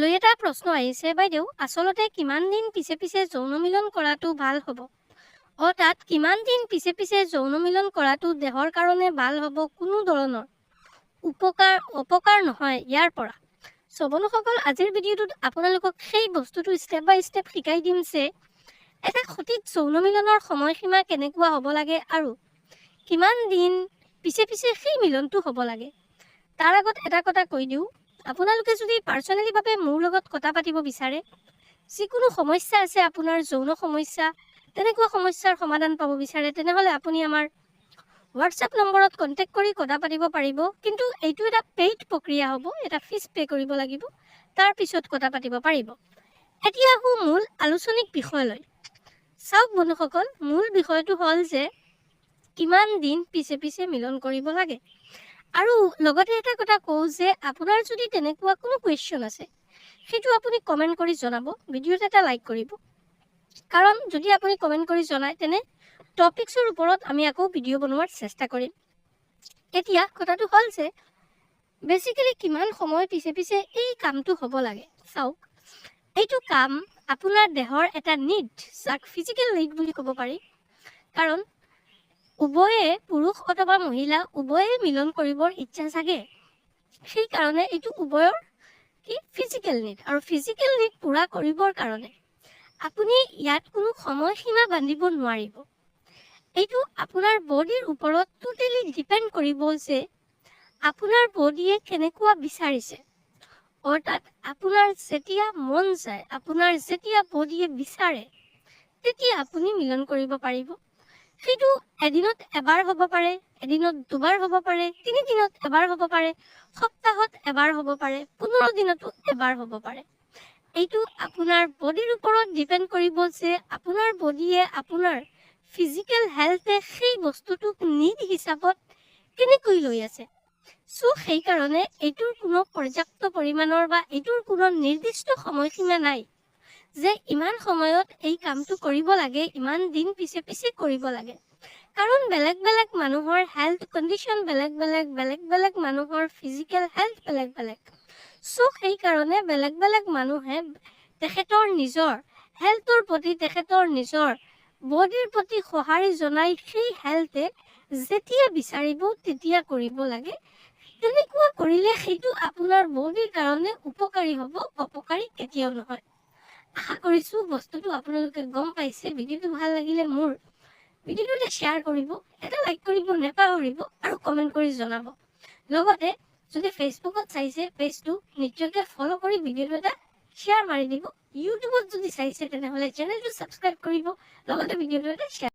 মোলৈ এটা প্ৰশ্ন আহিছে, বাইদেউ আচলতে কিমান দিন পিছে পিছে যৌন মিলন কৰাটো ভাল হ'ব? অৰ্থাৎ কিমান দিন পিছে পিছে যৌন মিলন কৰাটো দেহৰ কাৰণে ভাল হ'ব, কোনো ধৰণৰ অপকাৰ নহয় ইয়াৰ পৰা? বন্ধুসকল, আজিৰ ভিডিঅ'টোত আপোনালোকক সেই বস্তুটো ষ্টেপ বাই ষ্টেপ শিকাই দিম যে এটা সঠিক যৌন মিলনৰ সময়সীমা কেনেকুৱা হ'ব লাগে আৰু কিমান দিন পিছে পিছে সেই মিলনটো হ'ব লাগে। তাৰ আগত এটা কথা কৈ দিওঁ, আপোনালোকে যদি পাৰ্চনেলিভাৱে মোৰ লগত কথা পাতিব বিচাৰে, যিকোনো সমস্যা আছে আপোনাৰ যৌন সমস্যা, তেনেকুৱা সমস্যাৰ সমাধান পাব বিচাৰে, তেনেহ'লে আপুনি আমাৰ হোৱাটছআপ নম্বৰত কণ্টেক্ট কৰি কথা পাতিব পাৰিব। কিন্তু এইটো এটা পেইড প্ৰক্ৰিয়া হ'ব, এটা ফিজ পে' কৰিব লাগিব, তাৰপিছত কথা পাতিব পাৰিব। এতিয়া আহোঁ মূল আলোচনিক বিষয়লৈ। চাওক বন্ধুসকল, মূল বিষয়টো হ'ল যে কিমান দিন পিছে পিছে মিলন কৰিব লাগে। আৰু লগতে এটা কথা কওঁ যে আপোনাৰ যদি তেনেকুৱা কোনো কুৱেশ্যন আছে, সেইটো আপুনি কমেণ্ট কৰি জনাব, ভিডিঅ'ত এটা লাইক কৰিব। কাৰণ যদি আপুনি কমেণ্ট কৰি জনায়, তেনে টপিকছৰ ওপৰত আমি আকৌ ভিডিঅ' বনোৱাৰ চেষ্টা কৰিম। এতিয়া কথাটো হ'ল যে বেচিকেলি কিমান সময় পিছে পিছে এই কামটো হ'ব লাগে। চাওক, এইটো কাম আপোনাৰ দেহৰ এটা নিড, যাক ফিজিকেল নিড বুলি ক'ব পাৰি। কাৰণ উভয়ে, পুৰুষ অথবা মহিলা উভয়ে মিলন কৰিবৰ ইচ্ছা জাগে। সেইকাৰণে এইটো উভয়ৰ ফিজিকেল নিড, আৰু ফিজিকেল নিড পূৰা কৰিবৰ কাৰণে আপুনি ইয়াত কোনো সময়সীমা বান্ধিব নোৱাৰিব। এইটো আপোনাৰ বডিৰ ওপৰত টোটেলি ডিপেণ্ড কৰিব যে আপোনাৰ বডিয়ে কেনেকুৱা বিচাৰিছে। অৰ্থাৎ আপোনাৰ যেতিয়া মন যায়, আপোনাৰ যেতিয়া বডিয়ে বিচাৰে, তেতিয়া আপুনি মিলন কৰিব পাৰিব। সেইটো এদিনত এবাৰ হ'ব পাৰে, এদিনত দুবাৰ হ'ব পাৰে, 3 দিনত এবাৰ হ'ব পাৰে, সপ্তাহত এবাৰ হ'ব পাৰে, 15 দিনতো এবাৰ হ'ব পাৰে। এইটো আপোনাৰ বডিৰ ওপৰত ডিপেণ্ড কৰিব যে আপোনাৰ বডিয়ে, আপোনাৰ ফিজিকেল হেল্থে সেই বস্তুটোক নিড হিচাপত কেনেকৈ লৈ আছে। সেইকাৰণে এইটোৰ কোনো পৰ্যাপ্ত পৰিমাণৰ বা এইটোৰ কোনো নিৰ্দিষ্ট সময়সীমা নাই যে ইমান সময়ত এই কামটো কৰিব লাগে, ইমান দিন পিছে পিছে কৰিব লাগে। কাৰণ বেলেগ বেলেগ মানুহৰ হেল্থ কণ্ডিশ্যন বেলেগ বেলেগ মানুহৰ ফিজিকেল হেল্থ বেলেগ বেলেগ। সেইকাৰণে বেলেগ বেলেগ মানুহে তেখেতৰ নিজৰ হেল্থৰ প্ৰতি, তেখেতৰ নিজৰ বডিৰ প্ৰতি সঁহাৰি জনাই সেই হেল্থে যেতিয়া বিচাৰিব তেতিয়া কৰিব লাগে। তেনেকুৱা কৰিলে সেইটো আপোনাৰ বডিৰ কাৰণে উপকাৰী হ'ব, অপকাৰী কেতিয়াও নহয়। আশা কৰিছোঁ বস্তুটো আপোনালোকে গম পাইছে। ভিডিঅ'টো ভাল লাগিলে মোৰ ভিডিঅ'টো শ্বেয়াৰ কৰিব, এটা লাইক কৰিব নেপাহৰিব, আৰু কমেণ্ট কৰি জনাব। লগতে যদি ফেচবুকত চাইছে, পেজটো নিশ্চয়কৈ ফ'ল' কৰি ভিডিঅ'টো এটা শ্বেয়াৰ মাৰি দিব। ইউটিউবত যদি চাইছে, তেনেহ'লে চেনেলটো ছাবস্ক্ৰাইব কৰিব, লগতে ভিডিঅ'টো এটা শ্বেয়াৰ